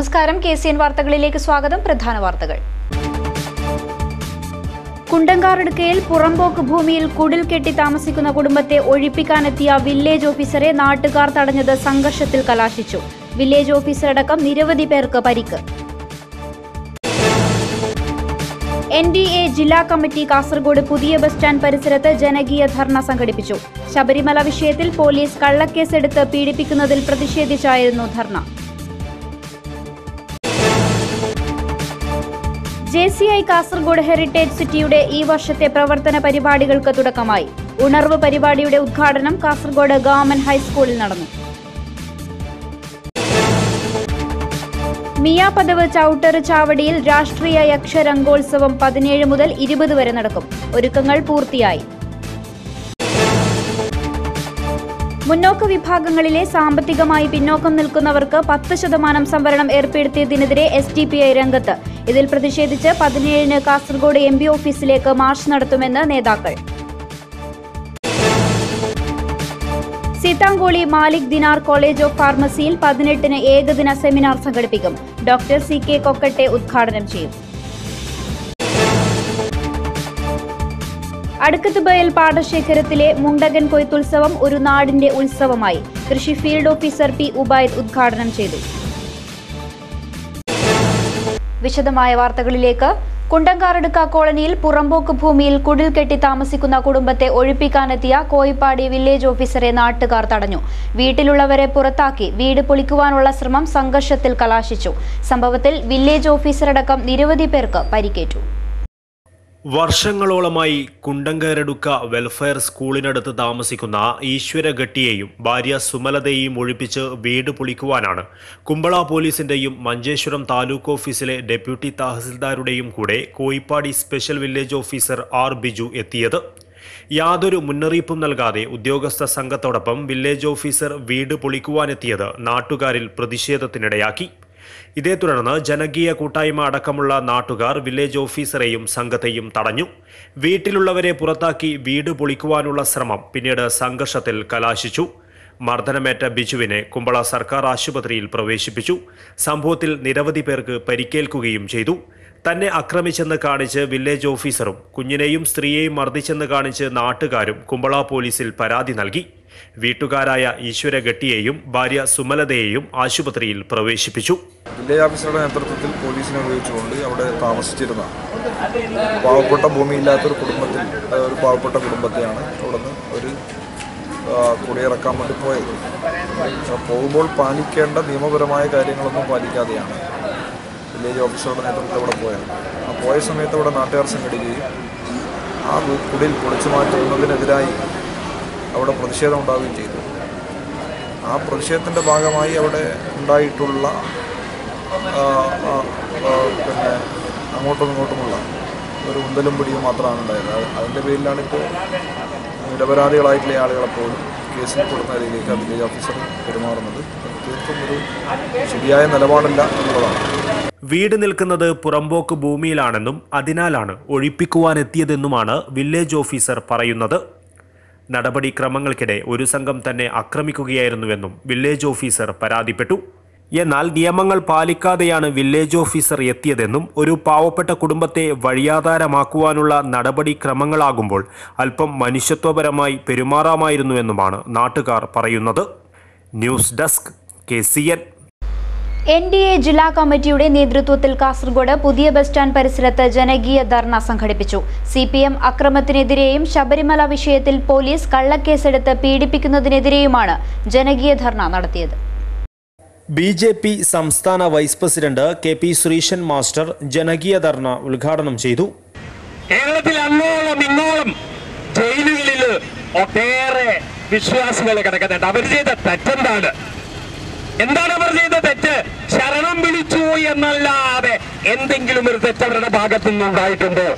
നമസ്കാരം, KCN വാർത്തകളിലേക്ക് സ്വാഗതം. പ്രധാന വാർത്തകൾ. കുണ്ടങ്കാറടുക്കയിൽ പുറമ്പോക്ക് ഭൂമിയിൽ കുടിൽ കെട്ടി താമസിക്കുന്ന കുടുംബത്തെ ഒഴിപ്പിക്കാനെത്തിയ വില്ലേജ് ഓഫീസറെ നാട്ടുകാർ തടഞ്ഞത് സംഘർഷത്തിൽ കലാശിച്ചു. വില്ലേജ് ഓഫീസറടക്കം നിരവധി പേർക്ക് പരിക്ക്. NDA ജില്ലാ കമ്മിറ്റി കാസർഗോഡ് പുതിയ ബസ് സ്റ്റാൻഡ് പരിസരത്ത് ജനകീയ ധർണ സംഘടിപ്പിച്ചു. ശബരിമല വിഷയത്തിൽ പോലീസ് കള്ളക്കേസെടുത്ത് പീഡിപ്പിക്കുന്നതിൽ പ്രതിഷേധിച്ചായിരുന്നു ധർണ. JCI കാസർഗോഡ് ഹെറിറ്റേജ് സിറ്റിയുടെ ഈ വർഷത്തെ പ്രവർത്തന പരിപാടികൾക്ക് തുടക്കമായി. ഉണർവ് പരിപാടിയുടെ ഉദ്ഘാടനം കാസർഗോഡ് ഗവൺമെന്റ് ഹൈസ്കൂളിൽ നടന്നു. മിയാപദവ് ചൌട്ടർ ചാവടിയിൽ രാഷ്ട്രീയ യക്ഷരംഗോത്സവം 17 മുതൽ 20 വരെ നടക്കും. ഒരുക്കങ്ങൾ പൂർത്തിയായി. മുന്നോക്ക വിഭാഗങ്ങളിലെ സാമ്പത്തികമായി പിന്നോക്കം നിൽക്കുന്നവർക്ക് 10% സംവരണം ഏർപ്പെടുത്തിയതിനെതിരെ SDPI രംഗത്ത്. ഇതിൽ പ്രതിഷേധിച്ച് 17-ന് കാസർഗോഡ് MP ഓഫീസിലേക്ക് മാർച്ച് നടത്തുമെന്ന് നേതാക്കൾ. സീതാങ്കോളി മാലിക് ദിനാർ കോളേജ് ഓഫ് ഫാർമസിയിൽ 18-ന് ഏകദിന സെമിനാർ സംഘടിപ്പിക്കും. ഡോക്ടർ CK കൊക്കട്ടെ ഉദ്ഘാടനം ചെയ്യും. അടുക്കത്തുബയൽ പാടശേഖരത്തിലെ മുണ്ടകൻ കൊയ്ത്തുത്സവം ഒരു നാടിന്റെ ഉത്സവമായി. കൃഷി ഫീൽഡ് ഓഫീസർ P. ഉബൈദ് ഉദ്ഘാടനം ചെയ്തു. വിശദമായ വാർത്തകളിലേക്ക്. കുണ്ടങ്കാറടുക്ക കോളനിയിൽ പുറമ്പോക്ക് ഭൂമിയിൽ കുടിൽ കെട്ടി താമസിക്കുന്ന കുടുംബത്തെ ഒഴിപ്പിക്കാനെത്തിയ കോയിപ്പാടി വില്ലേജ് ഓഫീസറെ നാട്ടുകാർ തടഞ്ഞു. വീട്ടിലുള്ളവരെ പുറത്താക്കി വീട് പൊളിക്കുവാനുള്ള ശ്രമം സംഘർഷത്തിൽ കലാശിച്ചു. സംഭവത്തിൽ വില്ലേജ് ഓഫീസറടക്കം നിരവധി പേർക്ക് പരിക്കേറ്റു. വർഷങ്ങളോളമായി കുണ്ടങ്കാരടുക്ക വെൽഫെയർ സ്കൂളിനടുത്ത് താമസിക്കുന്ന ഈശ്വര ഗട്ടിയെയും ഭാര്യ സുമലതയെയും ഒഴിപ്പിച്ച് വീട് പൊളിക്കുവാനാണ് കുമ്പള പോലീസിന്റെയും മഞ്ചേശ്വരം താലൂക്ക് ഓഫീസിലെ ഡെപ്യൂട്ടി തഹസിൽദാരുടെയും കൂടെ Koippady special village officer R. Biju എത്തിയത്. യാതൊരു മുന്നറിയിപ്പും നൽകാതെ ഉദ്യോഗസ്ഥ സംഘത്തോടൊപ്പം വില്ലേജ് ഓഫീസർ വീട് പൊളിക്കുവാനെത്തിയത് നാട്ടുകാരിൽ പ്രതിഷേധത്തിനിടയാക്കി. ഇതേ തുടർന്ന് ജനകീയ കൂട്ടായ്മ അടക്കമുള്ള നാട്ടുകാർ വില്ലേജ് ഓഫീസറെയും സംഘത്തെയും തടഞ്ഞു. വീട്ടിലുള്ളവരെ പുറത്താക്കി വീട് പൊളിക്കുവാനുള്ള ശ്രമം പിന്നീട് സംഘർഷത്തിൽ കലാശിച്ചു. മർദ്ദനമേറ്റ ബിജുവിനെ കുമ്പള സർക്കാർ ആശുപത്രിയിൽ പ്രവേശിപ്പിച്ചു. സംഭവത്തിൽ നിരവധി പേർക്ക് പരിക്കേൽക്കുകയും ചെയ്തു. തന്നെ ആക്രമിച്ചെന്ന് കാണിച്ച് വില്ലേജ് ഓഫീസറും കുഞ്ഞിനെയും സ്ത്രീയെയും മർദ്ദിച്ചെന്ന് കാണിച്ച് നാട്ടുകാരും കുമ്പള പോലീസിൽ പരാതി നൽകി. വീട്ടുകാരായ ഈശ്വര ഗട്ടിയെയും ഭാര്യ സുമലതയെയും ആശുപത്രിയിൽ പ്രവേശിപ്പിച്ചു. വില്ലേജ് ഓഫീസറുടെ നേതൃത്വത്തിൽ പോലീസിനെ ഉപയോഗിച്ചുകൊണ്ട് അവിടെ താമസിച്ചിരുന്ന പാവപ്പെട്ട ഭൂമിയില്ലാത്തൊരു കുടുംബത്തിൽ ഒരു പാവപ്പെട്ട കുടുംബത്തെയാണ് അവിടെ നിന്ന് ഒരു കുടിയിറക്കാൻ വേണ്ടി പോയത്. പോകുമ്പോൾ പാലിക്കേണ്ട നിയമപരമായ കാര്യങ്ങളൊന്നും പാലിക്കാതെയാണ് വില്ലേജ് ഓഫീസറുടെ നേതൃത്വത്തിൽ അവിടെ പോയത്. ആ പോയ സമയത്ത് അവിടെ നാട്ടുകാർ സംഘടിക്കുകയും ആ കുടിൽ പൊളിച്ചു മാറ്റുന്നതിനെതിരായി അവിടെ പ്രതിഷേധം ഉണ്ടാവുകയും ചെയ്തു. ആ പ്രതിഷേധത്തിൻ്റെ ഭാഗമായി അവിടെ ഉണ്ടായിട്ടുള്ള പിന്നെ അങ്ങോട്ടും ഇങ്ങോട്ടുമുള്ള ഒരു ഉന്തലും പിടിയും മാത്രമാണ് ഉണ്ടായത്. അതിൻ്റെ പേരിലാണിപ്പോൾ നിരപരാധികളായിട്ടുള്ള ആളുകളെപ്പോഴും കേസിൽ കൊടുക്കുന്ന രീതിയിലേക്ക് വില്ലേജ് ഓഫീസർ പെരുമാറുന്നത്. തീർത്തും ഒരു ശരിയായ നിലപാടല്ല എന്നുള്ളതാണ്. വീട് നിൽക്കുന്നത് പുറമ്പോക്ക് ഭൂമിയിലാണെന്നും അതിനാലാണ് ഒഴിപ്പിക്കുവാനെത്തിയതെന്നുമാണ് വില്ലേജ് ഓഫീസർ പറയുന്നത്. നടപടിക്രമങ്ങൾക്കിടെ ഒരു സംഘം തന്നെ ആക്രമിക്കുകയായിരുന്നുവെന്നും വില്ലേജ് ഓഫീസർ പരാതിപ്പെട്ടു. എന്നാൽ നിയമങ്ങൾ പാലിക്കാതെയാണ് വില്ലേജ് ഓഫീസർ എത്തിയതെന്നും ഒരു പാവപ്പെട്ട കുടുംബത്തെ വഴിയാധാരമാക്കുവാനുള്ള നടപടിക്രമങ്ങളാകുമ്പോൾ അല്പം മനുഷ്യത്വപരമായി പെരുമാറാമായിരുന്നുവെന്നുമാണ് നാട്ടുകാർ പറയുന്നത്. News desk KCN. NDA ജില്ലാ കമ്മിറ്റിയുടെ നേതൃത്വത്തിൽ കാസർഗോഡ് പുതിയ ബസ് സ്റ്റാൻഡ് പരിസരത്ത് ജനകീയ ധർണ സംഘടിപ്പിച്ചു. CPM അക്രമത്തിനെതിരെയും ശബരിമല വിഷയത്തിൽ പോലീസ് കള്ളക്കേസെടുത്ത് പീഡിപ്പിക്കുന്നതിനെതിരെയുമാണ് ജനകീയ ധർണ നടത്തിയത്. BJP സംസ്ഥാന vice president KP Sreesan master ജനകീയ ധർണ ഉദ്ഘാടനം ചെയ്തു. കേരളത്തിൽ അങ്ങോളം ഇങ്ങോളം ജയിലുകളിൽ ഒട്ടേറെ വിശ്വാസികൾ കിടക്കുന്നുണ്ട്. അവർ ചെയ്ത തെറ്റെന്താണ്? എന്താണ് അവർ ചെയ്ത തെറ്റ്? ശരണം വിളിച്ചു എന്നല്ലാതെ എന്തെങ്കിലും ഒരു തെറ്റ് അവരുടെ ഭാഗത്തു നിന്നുണ്ടായിട്ടുണ്ടോ?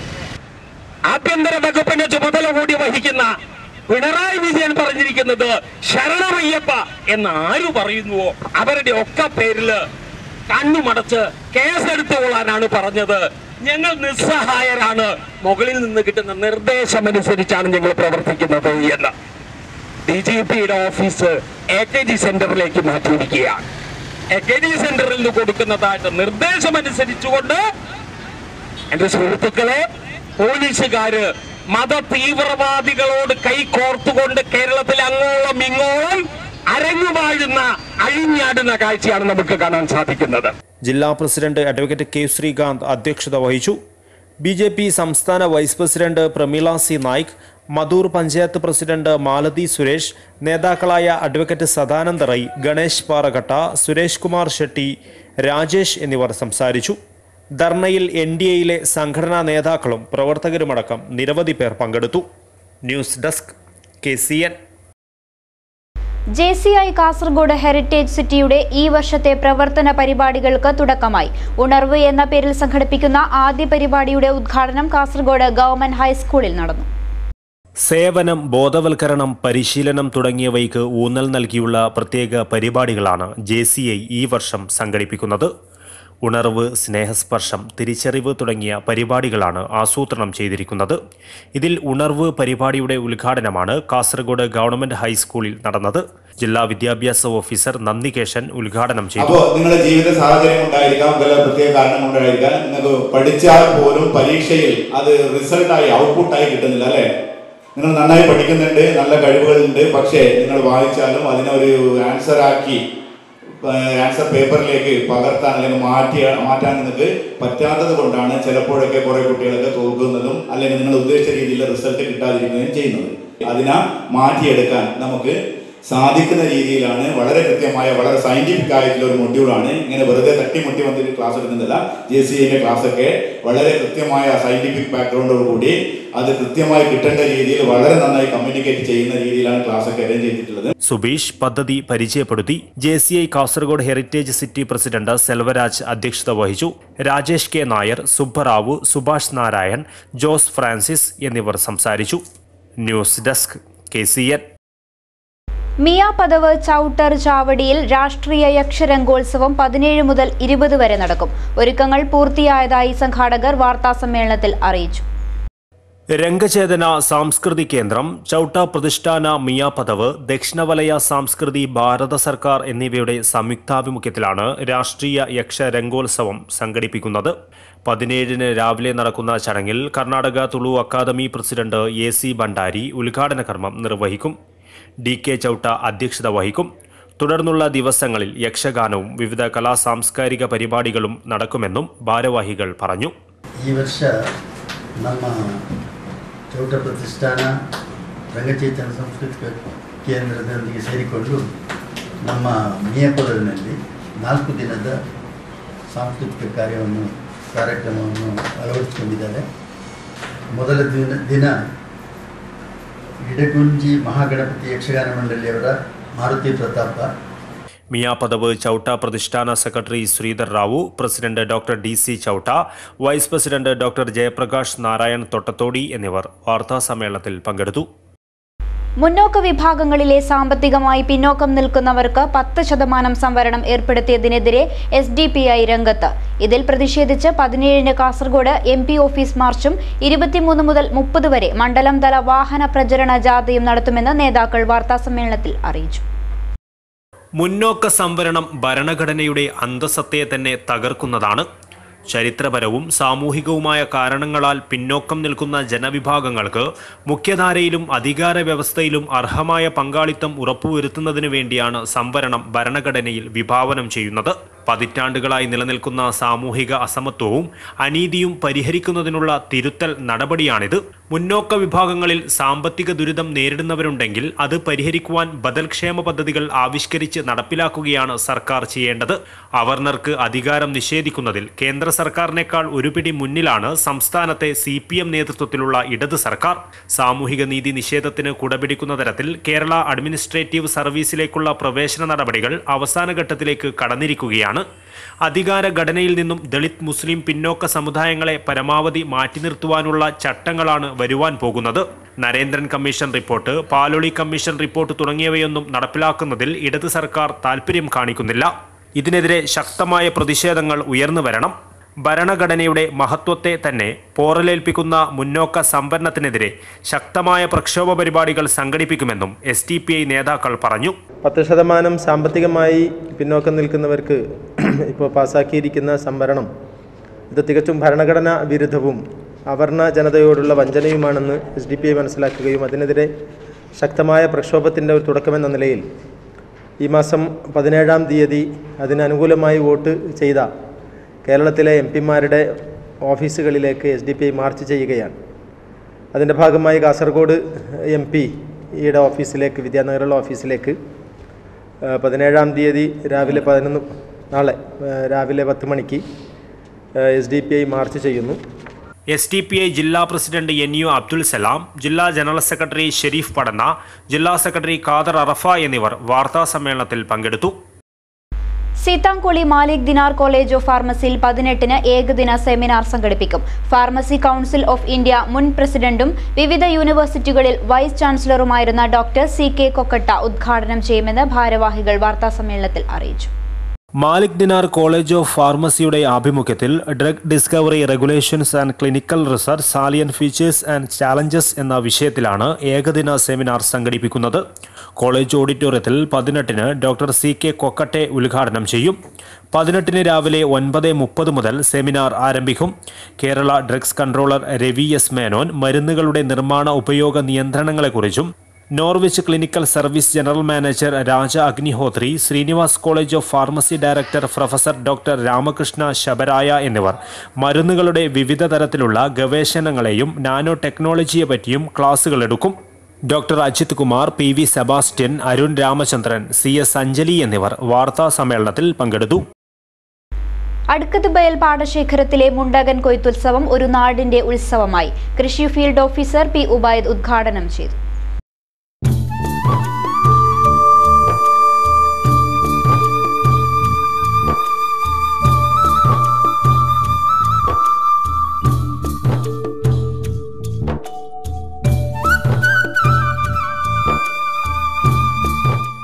ആഭ്യന്തര വകുപ്പിന്റെ ചുമതല കൂടി വഹിക്കുന്ന പിണറായി വിജയൻ പറഞ്ഞിരിക്കുന്നത് ശരണമയ്യപ്പ എന്ന് ആര് പറയുന്നുവോ അവരുടെ ഒക്കെ പേരില് കണ്ണുമടച്ച് കേസെടുത്തുകൊള്ളാനാണ് പറഞ്ഞത്. ഞങ്ങൾ നിസ്സഹായരാണ്, മുകളിൽ നിന്ന് കിട്ടുന്ന നിർദ്ദേശമനുസരിച്ചാണ് ഞങ്ങൾ പ്രവർത്തിക്കുന്നത് എന്ന് DGPയുടെ ഓഫീസ് AKG സെന്ററിലേക്ക് മാറ്റിയിരിക്കുകയാണ്. അക്കാഡമി സെന്ററിൽ നിന്ന് കൊടുക്കുന്നതായിട്ട് നിർദ്ദേശമനുസരിച്ചുകൊണ്ട് എന്റെ സുഹൃത്തുക്കളെ, പോലീസുകാര് മത തീവ്രവാദികളോട് കൈകോർത്തുകൊണ്ട് കേരളത്തിൽ അങ്ങോളം ഇങ്ങോളം അരങ്ങുവാഴുന്ന അഴിഞ്ഞാടുന്ന കാഴ്ചയാണ് നമുക്ക് കാണാൻ സാധിക്കുന്നത്. ജില്ലാ പ്രസിഡന്റ് അഡ്വക്കേറ്റ് കെ ശ്രീകാന്ത് അധ്യക്ഷത വഹിച്ചു. BJP സംസ്ഥാന vice president Pramila C Naik, Madhur panchayat president Malathi Suresh, നേതാക്കളായ അഡ്വക്കേറ്റ് സദാനന്ദ റൈ, ഗണേഷ് പാറഘട്ട, സുരേഷ് കുമാർ ഷെട്ടി, രാജേഷ് എന്നിവർ സംസാരിച്ചു. ധർണയിൽ NDAയിലെ സംഘടനാ നേതാക്കളും പ്രവർത്തകരുമടക്കം നിരവധി പേർ പങ്കെടുത്തു. News desk KCN. JCI Kasaragod heritage സിറ്റിയുടെ ഈ വർഷത്തെ പ്രവർത്തന പരിപാടികൾക്ക് തുടക്കമായി. ഉണർവ് എന്ന പേരിൽ സംഘടിപ്പിക്കുന്ന ആദ്യ പരിപാടിയുടെ ഉദ്ഘാടനം കാസർഗോഡ് ഗവൺമെന്റ് ഹൈസ്കൂളിൽ നടന്നു. സേവനം, ബോധവൽക്കരണം, പരിശീലനം തുടങ്ങിയവയ്ക്ക് ഊന്നൽ നൽകിയുള്ള പ്രത്യേക പരിപാടികളാണ് JCI ഈ വർഷം സംഘടിപ്പിക്കുന്നത്. ഉണർവ്, സ്നേഹസ്പർശം, തിരിച്ചറിവ് തുടങ്ങിയ പരിപാടികളാണ് ആസൂത്രണം ചെയ്തിരിക്കുന്നത്. ഇതിൽ ഉണർവ് പരിപാടിയുടെ ഉദ്ഘാടനമാണ് കാസർഗോഡ് ഗവൺമെന്റ് ഹൈസ്കൂളിൽ നടന്നത്. ജില്ലാ വിദ്യാഭ്യാസ ഓഫീസർ നന്ദികേശൻ ഉദ്ഘാടനം ചെയ്തു. അപ്പോൾ നിങ്ങളുടെ ജീവിത സാഹചര്യം ഉണ്ടായിരിക്കാം, പല പ്രത്യേക കാരണം കൊണ്ടായിരിക്കാം, നിങ്ങൾക്ക് പഠിച്ചാൽ പോലും പരീക്ഷയിൽ അത് റിസൾട്ടായി ഔട്ട്പുട്ടായി കിട്ടുന്നില്ല, അല്ലേ? നിങ്ങൾ നന്നായി പഠിക്കുന്നുണ്ട്, നല്ല കഴിവുകളുണ്ട്, പക്ഷേ നിങ്ങൾ വായിച്ചാലും അതിനൊരു ആൻസർ പേപ്പറിലേക്ക് പകർത്താൻ അല്ലെങ്കിൽ മാറ്റാൻ നിങ്ങൾക്ക് പറ്റാത്തത് കൊണ്ടാണ് ചിലപ്പോഴൊക്കെ കുറേ കുട്ടികളൊക്കെ തോൽക്കുന്നതും അല്ലെങ്കിൽ നിങ്ങൾ ഉദ്ദേശിച്ച രീതിയിൽ റിസൾട്ട് കിട്ടാതിരിക്കുകയും ചെയ്യുന്നത്. അതിനെ മാറ്റിയെടുക്കാൻ നമുക്ക് സാധിക്കുന്ന രീതിയിലാണ് വളരെ കൃത്യമായ, വളരെ സയന്റിഫിക് ആയിട്ടുള്ള ഒരു മൊഡ്യൂളാണ്. ഇങ്ങനെ വെറുതെ തട്ടിമുട്ടി വന്നിട്ട് ക്ലാസ് എടുക്കുന്നില്ല. JCIയിലെ ക്ലാസ്സൊക്കെ വളരെ കൃത്യമായ സയന്റിഫിക് ബാക്ക്ഗ്രൗണ്ടോട് കൂടി അത് കൃത്യമായി കിട്ടേണ്ട രീതിയിൽ വളരെ നന്നായി കമ്മ്യൂണിക്കേറ്റ് ചെയ്യുന്ന രീതിയിലാണ് ക്ലാസ്സൊക്കെ അറേഞ്ച് ചെയ്തിട്ടുള്ളത്. സുബീഷ് പദ്ധതി പരിചയപ്പെടുത്തി. JCI Kasaragod heritage city president Selvaraj അധ്യക്ഷത വഹിച്ചു. രാജേഷ് K നായർ, സുബ്ബറാവു, സുഭാഷ് നാരായൺ, ജോസ് ഫ്രാൻസിസ് എന്നിവർ സംസാരിച്ചു. News desk KCN. മിയാപദവ് ചൌട്ടർ ചാവടിയിൽ രാഷ്ട്രീയ യക്ഷരംഗോത്സവം 17 മുതൽ 20 വരെ നടക്കും. ഒരുക്കങ്ങൾ പൂർത്തിയായതായി സംഘാടകർ വാർത്താസമ്മേളനത്തിൽ അറിയിച്ചു. രംഗചേതന സാംസ്കൃതിക കേന്ദ്രം, ചൌട്ട പ്രതിഷ്ഠാന മിയാപദവ്, ദക്ഷിണവലയ സംസ്കൃതി ഭാരത സർക്കാർ എന്നിവയുടെ സംയുക്താഭിമുഖ്യത്തിലാണ് രാഷ്ട്രീയ യക്ഷരംഗോത്സവം സംഘടിപ്പിക്കുന്നത്. 17-ന് രാവിലെ നടക്കുന്ന ചടങ്ങിൽ Karnataka Tulu academy president AC Bhandari ഉദ്ഘാടന കർമ്മം നിർവഹിക്കും. DK ചൌട്ട അധ്യക്ഷത വഹിക്കും. തുടർന്നുള്ള ദിവസങ്ങളിൽ യക്ഷഗാനവും വിവിധ കലാസാംസ്കാരിക പരിപാടികളും നടക്കുമെന്നും ഭാരവാഹികൾ പറഞ്ഞു. ಈ ವರ್ಷ ನಮ್ಮ ಚೌಟ ಪ್ರತಿಷ್ಠಾನ ರಂಗಚೇತನ ಸಾಂಸ್ಕೃತಿಕ ಕೇಂದ್ರದೊಂದಿಗೆ ಸೇರಿಕೊಂಡು ನಮ್ಮ ಮಿಯಾಪದವಿನಲ್ಲಿ 4 ದಿನದ ಸಾಂಸ್ಕೃತಿಕ ಕಾರ್ಯಕ್ರಮವನ್ನು ಅಳವಡಿಸಿಕೊಂಡಿದ್ದಾರೆ. ಮೊದಲ ದಿನ ಇಡಗುಂಜಿ ಮಹಾಗಣಪತಿ ಯಕ್ಷಗಾನ ಮಂಡಳಿಯವರ Maruti Pratapa, Miyapadavu Chowta Pratishthana secretary Sridhar Rao, president doctor DC Chowta, vice president doctor Jayaprakash Narayan Thottathody എന്നിവർ വാർത്താസമ്മേളനത്തിൽ പങ്കെടുത്തു. മുന്നോക്ക വിഭാഗങ്ങളിലെ സാമ്പത്തികമായി പിന്നോക്കം നിൽക്കുന്നവർക്ക് 10% സംവരണം ഏർപ്പെടുത്തിയതിനെതിരെ SDPI രംഗത്ത്. ഇതിൽ പ്രതിഷേധിച്ച് 17-ന് കാസർഗോഡ് MP ഓഫീസ് മാർച്ചും 23 മുതൽ 30 വരെ മണ്ഡലം തല വാഹന പ്രചരണ ജാഥയും നടത്തുമെന്ന് നേതാക്കൾ വാർത്താസമ്മേളനത്തിൽ അറിയിച്ചു. മുന്നോക്ക സംവരണം ഭരണഘടനയുടെ അന്തസ്സത്തെ തന്നെ തകർക്കുന്നതാണ്. ചരിത്രപരവും സാമൂഹികവുമായ കാരണങ്ങളാൽ പിന്നോക്കം നിൽക്കുന്ന ജനവിഭാഗങ്ങൾക്ക് മുഖ്യധാരയിലും അധികാര വ്യവസ്ഥയിലും അർഹമായ പങ്കാളിത്തം ഉറപ്പുവരുത്തുന്നതിനു വേണ്ടിയാണ് സംവരണം ഭരണഘടനയിൽ വിഭാവനം ചെയ്യുന്നത്. പതിറ്റാണ്ടുകളായി നിലനിൽക്കുന്ന സാമൂഹിക അസമത്വവും അനീതിയും പരിഹരിക്കുന്നതിനുള്ള തിരുത്തൽ നടപടിയാണിത്. മുന്നോക്ക വിഭാഗങ്ങളിൽ സാമ്പത്തിക ദുരിതം നേരിടുന്നവരുണ്ടെങ്കിൽ അത് പരിഹരിക്കുവാൻ ബദൽക്ഷേമ പദ്ധതികൾ ആവിഷ്കരിച്ച് നടപ്പിലാക്കുകയാണ് സർക്കാർ ചെയ്യേണ്ടത്. അവർണർക്ക് അധികാരം നിഷേധിക്കുന്നതിൽ കേന്ദ്ര സർക്കാരിനേക്കാൾ ഒരു പിടി മുന്നിലാണ് സംസ്ഥാനത്തെ CPM നേതൃത്വത്തിലുള്ള ഇടത് സർക്കാർ. സാമൂഹിക നീതി നിഷേധത്തിന് കുടപിടിക്കുന്ന തരത്തിൽ കേരള അഡ്മിനിസ്ട്രേറ്റീവ് സർവീസിലേക്കുള്ള പ്രവേശന നടപടികൾ അവസാന ഘട്ടത്തിലേക്ക് കടന്നിരിക്കുകയാണ്. അധികാര ഘടനയിൽ നിന്നും ദളിത്, മുസ്ലിം, പിന്നോക്ക സമുദായങ്ങളെ പരമാവധി മാറ്റി നിർത്തുവാനുള്ള ചട്ടങ്ങളാണ് വരുവാൻ പോകുന്നത്. Narendran commission report, Paloli commission report തുടങ്ങിയവയൊന്നും നടപ്പിലാക്കുന്നതിൽ ഇടത് സർക്കാർ താൽപര്യം കാണിക്കുന്നില്ല. ഇതിനെതിരെ ശക്തമായ പ്രതിഷേധങ്ങൾ ഉയർന്നു വരണം. ഭരണഘടനയുടെ മഹത്വത്തെ തന്നെ പോറലേൽപ്പിക്കുന്ന മുന്നോക്ക സംവരണത്തിനെതിരെ ശക്തമായ പ്രക്ഷോഭ പരിപാടികൾ സംഘടിപ്പിക്കുമെന്നും SDPI നേതാക്കൾ പറഞ്ഞു. 10% സാമ്പത്തികമായി പിന്നോക്കം നിൽക്കുന്നവർക്ക് ഇപ്പോൾ പാസാക്കിയിരിക്കുന്ന സംവരണം ഇത് തികച്ചും ഭരണഘടനാ വിരുദ്ധവും അവർണ ജനതയോടുള്ള വഞ്ചനയുമാണെന്ന് SDPI മനസ്സിലാക്കുകയും അതിനെതിരെ ശക്തമായ പ്രക്ഷോഭത്തിൻ്റെ ഒരു തുടക്കമെന്ന നിലയിൽ ഈ മാസം 17-ാം തീയതി അതിനനുകൂലമായി വോട്ട് ചെയ്ത കേരളത്തിലെ MP-മാരുടെ ഓഫീസുകളിലേക്ക് SDPI മാർച്ച് ചെയ്യുകയാണ്. അതിൻ്റെ ഭാഗമായി കാസർഗോഡ് MP-യുടെ ഓഫീസിലേക്ക്, വിദ്യാനഗറുള്ള ഓഫീസിലേക്ക് 17-ാം തീയതി നാളെ രാവിലെ 10 മണിക്ക് SDPI മാർച്ച് ചെയ്യുന്നു. SDPI ജില്ലാ പ്രസിഡന്റ് NU അബ്ദുൽ സലാം, ജില്ലാ ജനറൽ സെക്രട്ടറി ഷെരീഫ് പടന്ന, ജില്ലാ സെക്രട്ടറി ഖാദർ അറഫ എന്നിവർ വാർത്താ സമ്മേളനത്തിൽ പങ്കെടുത്തു. സീതാംകോളി മാലിക് ദിനാർ കോളേജ് ഓഫ് ഫാർമസിയിൽ 18-ന് ഏകദിന സെമിനാർ സംഘടിപ്പിക്കും. ഫാർമസി കൗൺസിൽ ഓഫ് ഇന്ത്യ മുൻ പ്രസിഡന്റും വിവിധ യൂണിവേഴ്സിറ്റികളിൽ വൈസ് ചാൻസലറുമായിരുന്ന ഡോക്ടർ CK കൊക്കട്ട ഉദ്ഘാടനം ചെയ്യുമെന്ന് ഭാരവാഹികൾ വാർത്താസമ്മേളനത്തിൽ അറിയിച്ചു. മാലിക് ദിനാർ കോളേജ് ഓഫ് ഫാർമസിയുടെ ആഭിമുഖ്യത്തിൽ drug discovery, regulations and clinical research, salient features and challenges എന്ന വിഷയത്തിലാണ് ഏകദിന സെമിനാർ സംഘടിപ്പിക്കുന്നത്. കോളേജ് ഓഡിറ്റോറിയത്തിൽ 18-ന് ഡോക്ടർ CK കൊക്കട്ടെ ഉദ്ഘാടനം ചെയ്യും. 18-ന് രാവിലെ 9:30 മുതൽ സെമിനാർ ആരംഭിക്കും. Kerala drugs controller Ravi S Menon മരുന്നുകളുടെ നിർമ്മാണ ഉപയോഗ നിയന്ത്രണങ്ങളെക്കുറിച്ചും, Norwich clinical service general manager Raja Agnihotri, Srinivas college of pharmacy director professor doctor Ramakrishna Shabaraya എന്നിവർ മരുന്നുകളുടെ വിവിധ തരത്തിലുള്ള ഗവേഷണങ്ങളെയും നാനോ ടെക്നോളജിയെ പറ്റിയും ക്ലാസുകൾ എടുക്കും. Doctor Ajith Kumar, PV Sebastian, Arun Ramachandran, CS Anjali എന്നിവർ വാർത്താ സമ്മേളനത്തിൽ പങ്കെടുത്തു. അടുക്കത്തുബയൽ പാടശേഖരത്തിലെ മുണ്ടകൻ കൊയ്ത്തുത്സവം ഒരു നാടിന്റെ ഉത്സവമായി. കൃഷി ഫീൽഡ് ഓഫീസർ P. ഉബൈദ് ഉദ്ഘാടനം ചെയ്തു.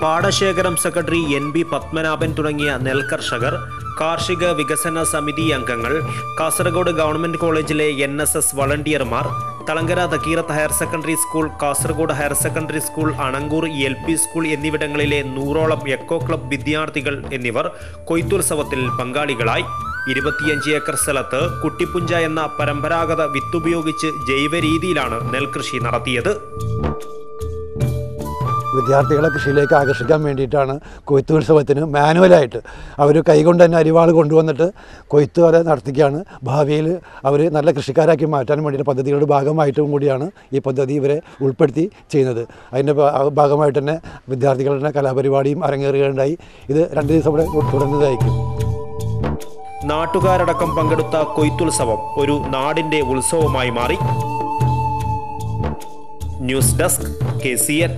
പാടശേഖരം സെക്രട്ടറി NB പത്മനാഭൻ തുടങ്ങിയ നെൽകർഷകർ, കാർഷിക വികസന സമിതി അംഗങ്ങൾ, കാസർഗോഡ് ഗവൺമെന്റ് കോളേജിലെ NSS വളണ്ടിയർമാർ, Thalangara Thakeerath higher secondary school, Kasaragod higher secondary school, Anangoor LP school എന്നിവിടങ്ങളിലെ 100ഓളം എക്കോ ക്ലബ് വിദ്യാർത്ഥികൾ എന്നിവർ കൊയ്ത്തുത്സവത്തിൽ പങ്കാളികളായി. 25 ഏക്കർ സ്ഥലത്ത് കുട്ടിപ്പുഞ്ച എന്ന പരമ്പരാഗത വിത്തുപയോഗിച്ച് ജൈവ രീതിയിലാണ് നെൽകൃഷി നടത്തിയത്. വിദ്യാർത്ഥികളെ കൃഷിയിലേക്ക് ആകർഷിക്കാൻ വേണ്ടിയിട്ടാണ് കൊയ്ത്തുത്സവത്തിന് മാനുവലായിട്ട് അവർ കൈകൊണ്ട് തന്നെ അരിവാൾ കൊണ്ടുവന്നിട്ട് കൊയ്ത്ത് വരെ നടത്തിക്കുകയാണ്. ഭാവിയിൽ അവർ നല്ല കൃഷിക്കാരാക്കി മാറ്റാൻ വേണ്ടിയിട്ട് പദ്ധതികളുടെ ഭാഗമായിട്ടും കൂടിയാണ് ഈ പദ്ധതി ഇവരെ ഉൾപ്പെടുത്തി ചെയ്യുന്നത്. അതിൻ്റെ ഭാഗമായിട്ട് തന്നെ വിദ്യാർത്ഥികളുടെ കലാപരിപാടിയും അരങ്ങേറുകയുണ്ടായി. ഇത് 2 ദിവസം ഇവിടെ തുടർന്നതായിരിക്കും. നാട്ടുകാരടക്കം പങ്കെടുത്ത കൊയ്ത്തുത്സവം ഒരു നാടിന്റെ ഉത്സവമായി മാറി. News desk KCN.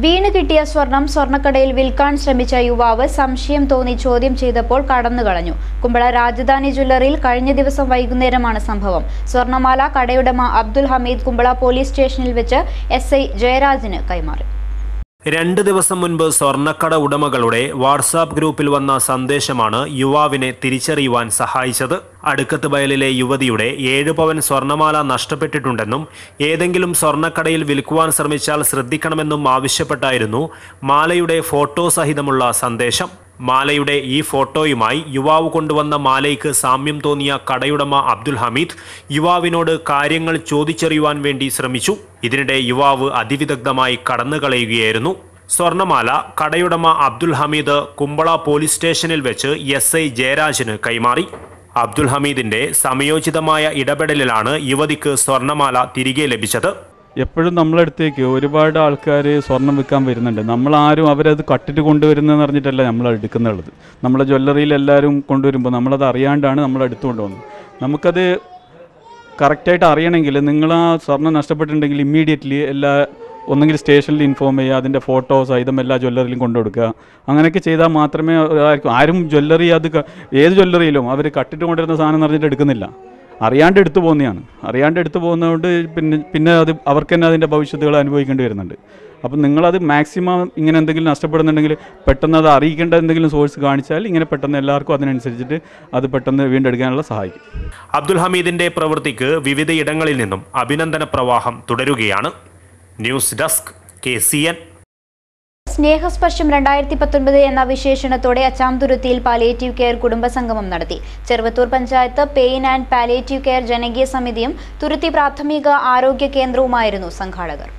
വീണ് കിട്ടിയ സ്വർണം സ്വർണ്ണക്കടയിൽ വിൽക്കാൻ ശ്രമിച്ച യുവാവ് സംശയം തോന്നി ചോദ്യം ചെയ്തപ്പോൾ കടന്നുകളഞ്ഞു. കുമ്പള രാജധാനി ജ്വല്ലറിയിൽ കഴിഞ്ഞ ദിവസം വൈകുന്നേരമാണ് സംഭവം. സ്വർണ്ണമാല കടയുടമ അബ്ദുൽ ഹമീദ് കുമ്പള പോലീസ് സ്റ്റേഷനിൽ വെച്ച് SI ജയരാജിന് കൈമാറി. 2 ദിവസം മുൻപ് സ്വർണ്ണക്കട ഉടമകളുടെ വാട്സാപ്പ് ഗ്രൂപ്പിൽ വന്ന സന്ദേശമാണ് യുവാവിനെ തിരിച്ചറിയുവാൻ സഹായിച്ചത്. അടുക്കത്ത് ബയലിലെ യുവതിയുടെ 7 പവൻ സ്വർണ്ണമാല നഷ്ടപ്പെട്ടിട്ടുണ്ടെന്നും ഏതെങ്കിലും സ്വർണ്ണക്കടയിൽ വിൽക്കുവാൻ ശ്രമിച്ചാൽ ശ്രദ്ധിക്കണമെന്നും ആവശ്യപ്പെട്ടായിരുന്നു മാലയുടെ ഫോട്ടോ സഹിതമുള്ള സന്ദേശം. മാലയുടെ ഈ ഫോട്ടോയുമായി യുവാവ് കൊണ്ടുവന്ന മാലയ്ക്ക് സാമ്യം തോന്നിയ കടയുടമ അബ്ദുൽ ഹമീദ് യുവാവിനോട് കാര്യങ്ങൾ ചോദിച്ചറിയുവാൻ വേണ്ടി ശ്രമിച്ചു. ഇതിനിടെ യുവാവ് അതിവിദഗ്ധമായി കടന്നുകളയുകയായിരുന്നു. സ്വർണ്ണമാല കടയുടമ അബ്ദുൽ ഹമീദ് കുമ്പള പോലീസ് സ്റ്റേഷനിൽ വെച്ച് SI ജയരാജിന് കൈമാറി. അബ്ദുൽ ഹമീദിന്റെ സമയോചിതമായ ഇടപെടലിലാണ് യുവതിക്ക് സ്വർണ്ണമാല തിരികെ ലഭിച്ചത്. എപ്പോഴും നമ്മളടുത്തേക്ക് ഒരുപാട് ആൾക്കാർ സ്വർണം വിൽക്കാൻ വരുന്നുണ്ട്. നമ്മളാരും അവരത് കട്ടിട്ട് കൊണ്ടുവരുന്നതെന്ന് പറഞ്ഞിട്ടല്ല നമ്മൾ എടുക്കുന്നുള്ളത്. നമ്മളെ ജ്വല്ലറിയിൽ എല്ലാവരും കൊണ്ടുവരുമ്പോൾ നമ്മളത് അറിയാണ്ടാണ് നമ്മളെടുത്തു കൊണ്ടുവന്നത്. നമുക്കത് കറക്റ്റായിട്ട് അറിയണമെങ്കിൽ നിങ്ങൾ ആ സ്വർണ്ണം നഷ്ടപ്പെട്ടിട്ടുണ്ടെങ്കിൽ ഇമ്മീഡിയറ്റ്ലി ഒന്നെങ്കിൽ സ്റ്റേഷനിൽ ഇൻഫോം ചെയ്യുക, അതിൻ്റെ ഫോട്ടോ സഹിതം എല്ലാ ജ്വല്ലറിയിലും കൊണ്ടുകൊടുക്കുക. അങ്ങനെയൊക്കെ ചെയ്താൽ മാത്രമേ ആരും ജ്വല്ലറി ഏത് ജ്വല്ലറിയിലും അവർ കട്ടിട്ട് കൊണ്ടുവരുന്ന സാധനം എന്ന് പറഞ്ഞിട്ട് എടുക്കുന്നില്ല. അറിയാണ്ട് എടുത്തു പോകുന്നതാണ്. അറിയാണ്ട് എടുത്തു പോകുന്നതുകൊണ്ട് പിന്നെ അത് അവർക്ക് തന്നെ അതിൻ്റെ ഭവിഷ്യത്തുകൾ അനുഭവിക്കേണ്ടി വരുന്നുണ്ട്. അപ്പം നിങ്ങളത് മാക്സിമം ഇങ്ങനെ എന്തെങ്കിലും നഷ്ടപ്പെടുന്നുണ്ടെങ്കിൽ പെട്ടെന്ന് അത് അറിയിക്കേണ്ട എന്തെങ്കിലും സോഴ്സ് കാണിച്ചാൽ ഇങ്ങനെ പെട്ടെന്ന് എല്ലാവർക്കും അതിനനുസരിച്ചിട്ട് അത് പെട്ടെന്ന് വീണ്ടെടുക്കാനുള്ള സഹായിക്കും. അബ്ദുൽ ഹമീദിന്റെ പ്രവൃത്തിക്ക് വിവിധയിടങ്ങളിൽ നിന്നും അഭിനന്ദന പ്രവാഹം തുടരുകയാണ്. News desk KCN. സ്നേഹസ്പർശം 2019 എന്ന വിശേഷണത്തോടെ അച്ചാംതുരുത്തിയിൽ പാലിയേറ്റീവ് കെയർ കുടുംബസംഗമം നടത്തി. Cheruvathur panchayat pain and palliative care ജനകീയ സമിതിയും തുരുത്തി പ്രാഥമിക ആരോഗ്യ കേന്ദ്രവുമായിരുന്നു സംഘാടകർ.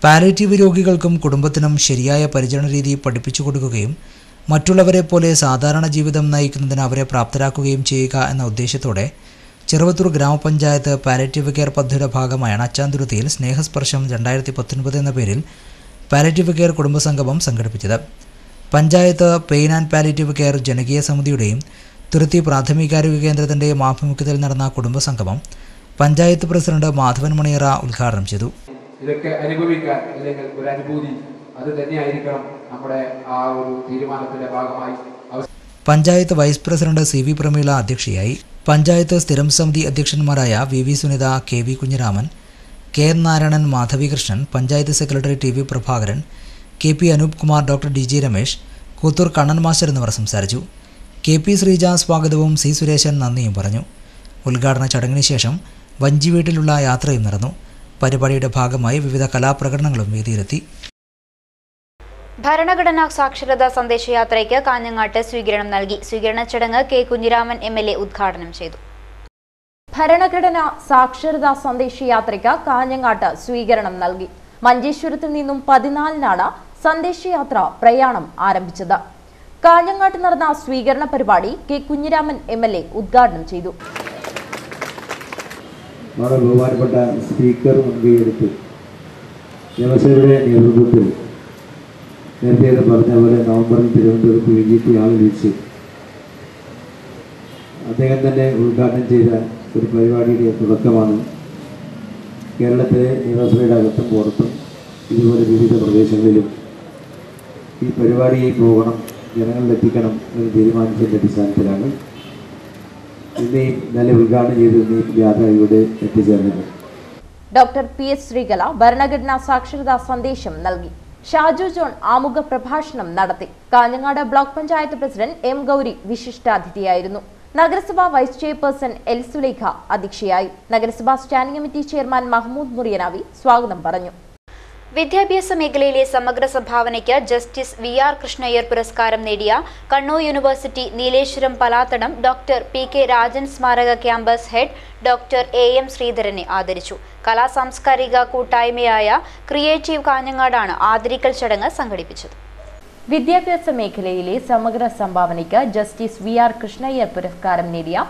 പാലിയേറ്റീവ് രോഗികൾക്കും കുടുംബത്തിനും ശരിയായ പരിചരണ രീതി പഠിപ്പിച്ചു കൊടുക്കുകയും മറ്റുള്ളവരെ പോലെ സാധാരണ ജീവിതം നയിക്കുന്നതിന് അവരെ പ്രാപ്തരാക്കുകയും ചെയ്യുക എന്ന ഉദ്ദേശത്തോടെ ചെറുവത്തൂർ ഗ്രാമപഞ്ചായത്ത് പാലിയേറ്റീവ് കെയർ പദ്ധതിയുടെ ഭാഗമായാണ് അച്ചാംതുരുത്തിയിൽ സ്നേഹസ്പർശം 2019 എന്ന പേരിൽ പാലിയേറ്റീവ് കെയർ കുടുംബസംഗമം സംഘടിപ്പിച്ചത്. Panchayat pain and palliative care ജനകീയ സമിതിയുടെയും തുരുത്തി പ്രാഥമികാരോഗ്യ കേന്ദ്രത്തിൻ്റെയും ആഭിമുഖ്യത്തിൽ നടന്ന കുടുംബസംഗമം പഞ്ചായത്ത് പ്രസിഡന്റ് മാധവൻ മണിയറ ഉദ്ഘാടനം ചെയ്തു. ഇതൊക്കെ അനുഭവിക്കാൻ അല്ലെങ്കിൽ ഒരു അനുഭൂതി അത് തന്നെയായിരിക്കണം നമ്മുടെ ആ ഒരു തീരുമാനത്തിന്റെ ഭാഗമായി. Panchayat vice president CV Prameela അധ്യക്ഷയായി. പഞ്ചായത്ത് സ്ഥിരം സമിതി അധ്യക്ഷന്മാരായ VV Sunitha, KV Kunhiraman, KN Narayanan, Madhavi Krishnan, panchayat secretary TV Prabhakaran, KP Anoop Kumar, doctor DG Ramesh, Koothur Kannan master എന്നിവർ സംസാരിച്ചു. KP ശ്രീജ സ്വാഗതവും C സുരേശൻ നന്ദിയും പറഞ്ഞു. ഉദ്ഘാടന ചടങ്ങിന് ശേഷം വഞ്ചി വീട്ടിലുള്ള യാത്രയും നടന്നു. പരിപാടിയുടെ ഭാഗമായി വിവിധ കലാപ്രകടനങ്ങളും വേദിയിലെത്തി. ഭരണഘടനാ സാക്ഷരതാ സന്ദേശയാത്രയ്ക്ക് കാഞ്ഞങ്ങാട്ട് സ്വീകരണം നൽകി. സ്വീകരണ ചടങ്ങ് K കുഞ്ഞിരാമൻ MLA ഉദ്ഘാടനം ചെയ്തു. ഭരണഘടനാ സാക്ഷരതാ സന്ദേശയാത്രയ്ക്ക് കാഞ്ഞങ്ങാട്ട് സ്വീകരണം നൽകി. മഞ്ചേശ്വരത്തിൽ നിന്നും 14നാണ് സന്ദേശയാത്ര പ്രയാണം ആരംഭിച്ചത്. കാഞ്ഞങ്ങാട്ട് നടന്ന സ്വീകരണ പരിപാടി K കുഞ്ഞിരാമൻ MLA ഉദ്ഘാടനം ചെയ്തു. വളരെ ബഹുമാനപ്പെട്ട സ്പീക്കർ മുൻകൈയെടുത്ത് നിയമസഭയുടെ നേതൃത്വത്തിൽ നേരത്തെ പറഞ്ഞ പോലെ നവംബറിൽ തിരുവനന്തപുരത്ത് VGP ആൾ വിളിച്ച് അദ്ദേഹം തന്നെ ഉദ്ഘാടനം ചെയ്ത ഒരു പരിപാടിയുടെ തുടക്കമാണ്. കേരളത്തിലെ നിയമസഭയുടെ അകത്തും പുറത്തും ഇതുപോലെ വിവിധ പ്രദേശങ്ങളിലും ഈ പരിപാടിയിൽ പോകണം, ജനങ്ങളിലെത്തിക്കണം എന്ന് തീരുമാനിച്ചതിൻ്റെ അടിസ്ഥാനത്തിലാണ് ഇന്ന് ഈ നല്ല ഉദ്ഘാടനം ചെയ്ത് ഇന്ന് ഈ യാത്ര ഇവിടെ എത്തിച്ചേർന്നത്. ഡോക്ടർ PS ശ്രീകല ഭരണഘടനാ സാക്ഷരതാ സന്ദേശം നൽകി. ഷാജു ജോൺ ആമുഖ പ്രഭാഷണം നടത്തി. Kanhangad block panchayat president M Gauri വിശിഷ്ടാതിഥിയായിരുന്നു. നഗരസഭാ വൈസ് ചെയർപേഴ്സൺ L സുലേഖ അധ്യക്ഷയായി. നഗരസഭാ standing committee chairman Mahmood Muriyanavi സ്വാഗതം പറഞ്ഞു. വിദ്യാഭ്യാസ മേഖലയിലെ സമഗ്ര സംഭാവനയ്ക്ക് ജസ്റ്റിസ് VR കൃഷ്ണയ്യർ പുരസ്കാരം നേടിയ Kannur university Nileshwaram പലാത്തടം doctor PK Rajan സ്മാരക ക്യാമ്പസ് ഹെഡ് ഡോക്ടർ AM ശ്രീധരനെ ആദരിച്ചു. കലാ സാംസ്കാരിക കൂട്ടായ്മയായ ക്രിയേറ്റീവ് കാഞ്ഞങ്ങാടാണ് ആദരിക്കൽ ചടങ്ങ് സംഘടിപ്പിച്ചത്. വിദ്യാഭ്യാസ മേഖലയിലെ സമഗ്ര സംഭാവനയ്ക്ക് ജസ്റ്റിസ് VR കൃഷ്ണയ്യർ പുരസ്കാരം നേടിയ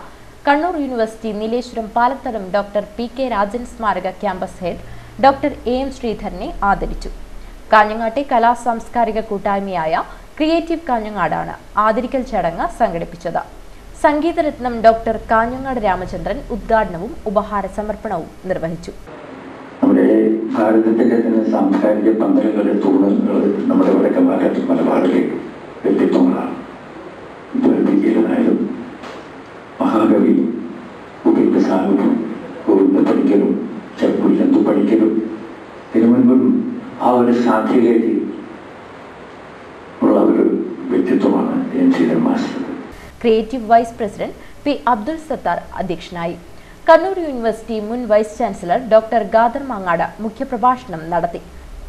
Kannur university Nileshwaram Palathadam doctor PK Rajan സ്മാരക ക്യാമ്പസ് ഹെഡ് ഡോക്ടർ AM ശ്രീധരനെ ആദരിച്ചു. കാഞ്ഞങ്ങാട്ടെ കലാ സാംസ്കാരിക കൂട്ടായ്മയായ ക്രിയേറ്റീവ് കാഞ്ഞങ്ങാടാണ് ആദരിക്കൽ ചടങ്ങ് സംഘടിപ്പിച്ചത്. സംഗീതരത്നം ഡോക്ടർ കാഞ്ഞങ്ങാട് രാമചന്ദ്രൻ ഉദ്ഘാടനവും ഉപഹാര സമർപ്പണവും നിർവഹിച്ചു. നമ്മുടെ ഭാരതത്തിൻ്റെ തന്നെ സാംസ്കാരിക പന്തലുകളുടെ തൂണുകൾ നമ്മുടെ വടക്കൻ മലബാറിലെ വ്യക്തിത്വങ്ങളാണ്. ദ്വൈതികനായാലും മഹാകവി ഉപേന്ദ്ര സാഹുവും ഗോവിന്ദ പണിക്കരും ചെറുപ്പുല്ലന്തു പണിക്കരും തിരുവനന്തപുരം ആ ഒരു സാധ്യതയിലേക്ക് ഉള്ള ഒരു വ്യക്തിത്വമാണ് AM Sreedharan master. Creative vice president P Abdul Sathar അധ്യക്ഷനായി. കണ്ണൂർ യൂണിവേഴ്സിറ്റി മുൻ vice chancellor doctor Khader Mangad മുഖ്യപ്രഭാഷണം നടത്തി.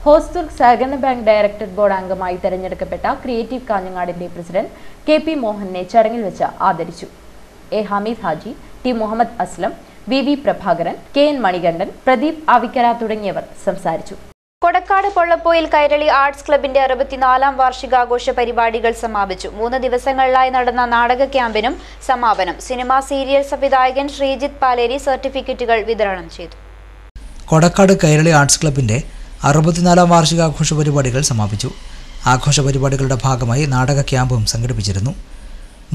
ഹോസ്ദുർഗ് സഹകരണ ബാങ്ക് ഡയറക്ടർ ബോർഡ് അംഗമായി തെരഞ്ഞെടുക്കപ്പെട്ട ക്രിയേറ്റീവ് കാഞ്ഞങ്ങാടിന്റെ പ്രസിഡന്റ് KP മോഹനെ ചടങ്ങിൽ വെച്ച് ആദരിച്ചു. A Hameed Haji, T Muhammad Aslam, VV Prabhakaran, KN Manikandan, Pradeep Avikkara തുടങ്ങിയവർ സംസാരിച്ചു. കൊടക്കാട് പൊള്ളപ്പോയിൽ കൈരളി ആർട്സ് ക്ലബിന്റെ 64ാം വാർഷികാഘോഷ പരിപാടികൾ സമാപിച്ചു. 3 ദിവസങ്ങളിലായി നടന്ന നാടക ക്യാമ്പിനും സമാപനം. സിനിമാ സീരിയൽ സംവിധായകൻ ശ്രീജിത്ത് പാലേരി സർട്ടിഫിക്കറ്റുകൾ വിതരണം ചെയ്തു. കൊടക്കാട് കൈരളി ആർട്സ് ക്ലബിന്റെ 64ാം വാർഷികാഘോഷ പരിപാടികൾ സമാപിച്ചു. ആഘോഷ പരിപാടികളുടെ ഭാഗമായി നാടക ക്യാമ്പും സംഘടിപ്പിച്ചിരുന്നു.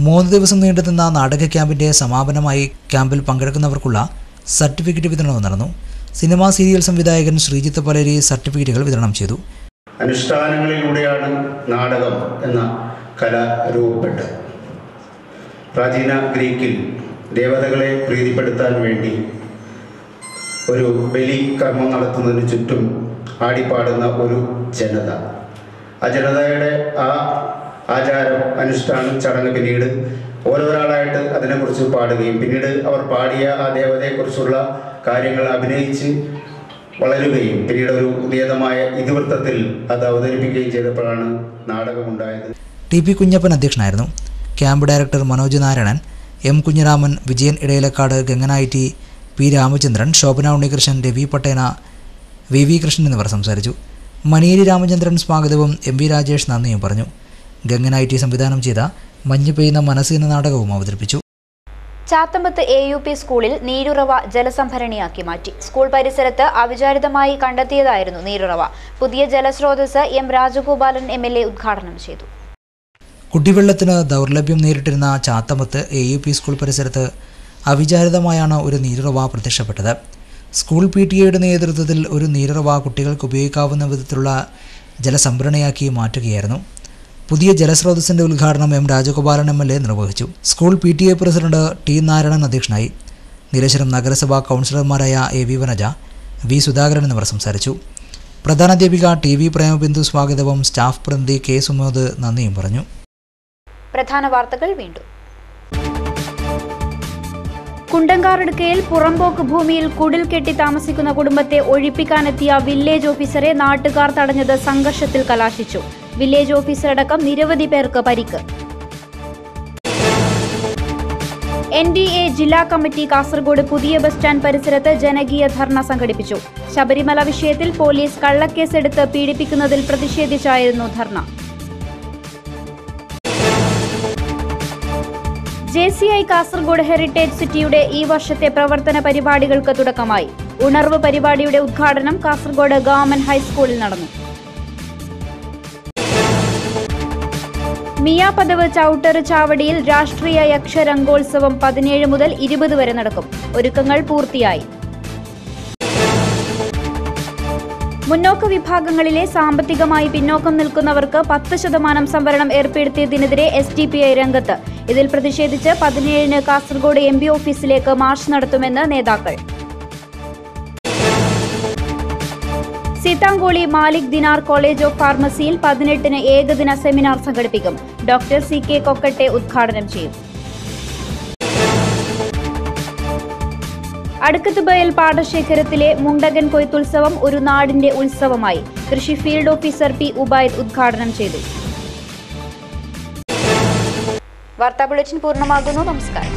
3 ദിവസം നീണ്ടുനിന്ന നാടക ക്യാമ്പിന്റെ സമാപനമായി ക്യാമ്പിൽ പങ്കെടുക്കുന്നവർക്കുള്ള സർട്ടിഫിക്കറ്റ് വിതരണവും നടന്നു. സിനിമാ സീരിയൽ സംവിധായകൻ ശ്രീജിത്ത് പലേരി സർട്ടിഫിക്കറ്റുകൾ വിതരണം ചെയ്തു. അനുഷ്ഠാനങ്ങളിലൂടെയാണ് നാടകം എന്ന കല രൂപപ്പെട്ടത്. പ്രാചീന ഗ്രീക്കിൽ ദേവതകളെ പ്രീതിപ്പെടുത്താൻ വേണ്ടി ഒരു ബലി കർമ്മം നടത്തുന്നതിന് ചുറ്റും ആടിപ്പാടുന്ന ഒരു ജനത. ആ ജനതയുടെ ആ ആചാരം, അനുഷ്ഠാനം, ചടങ്ങ് പിന്നീട് ഓരോരാളായിട്ട് അതിനെക്കുറിച്ച് പാടുകയും പിന്നീട് അവർ പാടിയ ആ ദേവതയെക്കുറിച്ചുള്ള കാര്യങ്ങൾ അഭിനയിച്ച് വളരുകയും പിന്നീട് ഒരു ഉദയതമായ ഇതിവൃത്തത്തിൽ അത് അവതരിപ്പിക്കുകയും ചെയ്തപ്പോഴാണ് നാടകമുണ്ടായത്. ടി പി കുഞ്ഞപ്പൻ അധ്യക്ഷനായിരുന്നു. Camp director Manoj Narayanan, M Kunhiraman, Vijayan Edayilakkad, ഗംഗനായിറ്റി, P Ramachandran, Shobhana Unnikrishnan, Ravi Pattena, V V Krishnan എന്നിവർ സംസാരിച്ചു. മനേരി രാമചന്ദ്രൻ സ്വാഗതവും എം വി രാജേഷ് നന്ദിയും പറഞ്ഞു. ഗംഗനായിറ്റി സംവിധാനം ചെയ്ത മഞ്ഞ് പെയ്യുന്ന മനസ്സ് എന്ന നാടകവും അവതരിപ്പിച്ചു. ചാത്തമ്പത്ത് AUP സ്കൂളിൽ നീരുറവ ജലസംഭരണിയാക്കി മാറ്റി. സ്കൂൾ പരിസരത്ത് അവിചാരിതമായി കണ്ടെത്തിയതായിരുന്നു നീരുറവ. പുതിയ ജലസ്രോതസ് എം രാജഗോപാലൻ MLA ഉദ്ഘാടനം ചെയ്തു. കുടിവെള്ളത്തിന് ദൗർലഭ്യം നേരിട്ടിരുന്ന ചാത്തമ്പത്ത് AUP സ്കൂൾ പരിസരത്ത് അവിചാരിതമായാണ് ഒരു നീരുറവ പ്രത്യക്ഷപ്പെട്ടത്. സ്കൂൾ PTA നേതൃത്വത്തിൽ ഒരു നീരുറവ കുട്ടികൾക്ക് ഉപയോഗിക്കാവുന്ന വിധത്തിലുള്ള ജലസംഭരണിയാക്കി മാറ്റുകയായിരുന്നു. പുതിയ ജലസ്രോതസ്സിൻ്റെ ഉദ്ഘാടനം എം രാജഗോപാലൻ MLA നിർവഹിച്ചു. School PTA president T Narayanan അധ്യക്ഷനായി. നീലേശ്വരം നഗരസഭാ കൗൺസിലർമാരായ AV വനജ, വി സുധാകരൻ എന്നിവർ സംസാരിച്ചു. പ്രധാനാധ്യാപിക TV പ്രേമബിന്ദു സ്വാഗതവും സ്റ്റാഫ് പ്രതിനിധി K സുമോദ് നന്ദിയും പറഞ്ഞു. പ്രധാന വാർത്തകൾ വീണ്ടും. കുണ്ടങ്കാറടുക്കയിൽ പുറമ്പോക്ക് ഭൂമിയിൽ കുടിൽ കെട്ടി താമസിക്കുന്ന കുടുംബത്തെ ഒഴിപ്പിക്കാനെത്തിയ വില്ലേജ് ഓഫീസറെ നാട്ടുകാർ തടഞ്ഞത് സംഘർഷത്തിൽ കലാശിച്ചു. വില്ലേജ് ഓഫീസറടക്കം നിരവധി പേർക്ക് പരിക്ക്. NDA ജില്ലാ കമ്മിറ്റി കാസർഗോഡ് പുതിയ ബസ് സ്റ്റാൻഡ് പരിസരത്ത് ജനകീയ ധർണ സംഘടിപ്പിച്ചു. ശബരിമല വിഷയത്തിൽ പോലീസ് കള്ളക്കേസെടുത്ത് പീഡിപ്പിക്കുന്നതിൽ പ്രതിഷേധിച്ചായിരുന്നു ധർണ. JCI കാസർഗോഡ് ഹെറിറ്റേജ് സിറ്റിയുടെ ഈ വർഷത്തെ പ്രവർത്തന പരിപാടികൾക്ക് തുടക്കമായി. ഉണർവ് പരിപാടിയുടെ ഉദ്ഘാടനം കാസർഗോഡ് ഗവൺമെന്റ് ഹൈസ്കൂളിൽ നടന്നു. മിയാപദവ് ചൌട്ടർ ചാവടിയിൽ രാഷ്ട്രീയ യക്ഷരംഗോത്സവം 17 മുതൽ 20 വരെ നടക്കും. ഒരുക്കങ്ങൾ പൂർത്തിയായി. മുന്നോക്ക വിഭാഗങ്ങളിലെ സാമ്പത്തികമായി പിന്നോക്കം നിൽക്കുന്നവർക്ക് 10% സംവരണം ഏർപ്പെടുത്തിയതിനെതിരെ SDPI രംഗത്ത്. ഇതിൽ പ്രതിഷേധിച്ച് 17-ന് കാസർഗോഡ് MP ഓഫീസിലേക്ക് മാർച്ച് നടത്തുമെന്ന് നേതാക്കൾ. സീതാങ്കോളി മാലിക് ദിനാർ കോളേജ് ഓഫ് ഫാർമസിയിൽ 18-ന് ഏകദിന സെമിനാർ സംഘടിപ്പിക്കും. ഡോക്ടർ CK കൊക്കട്ടെ ഉദ്ഘാടനം ചെയ്യും. അടുക്കത്തുബയൽ പാടശേഖരത്തിലെ മുണ്ടകൻ കൊയ്ത്തുത്സവം ഒരു നാടിന്റെ ഉത്സവമായി. കൃഷി ഫീൽഡ് ഓഫീസർ P ഉബൈദ് ഉദ്ഘാടനം ചെയ്തു. വാർത്താ ബുള്ളറ്റിൻ പൂർണ്ണമാകുന്നു. നമസ്കാരം.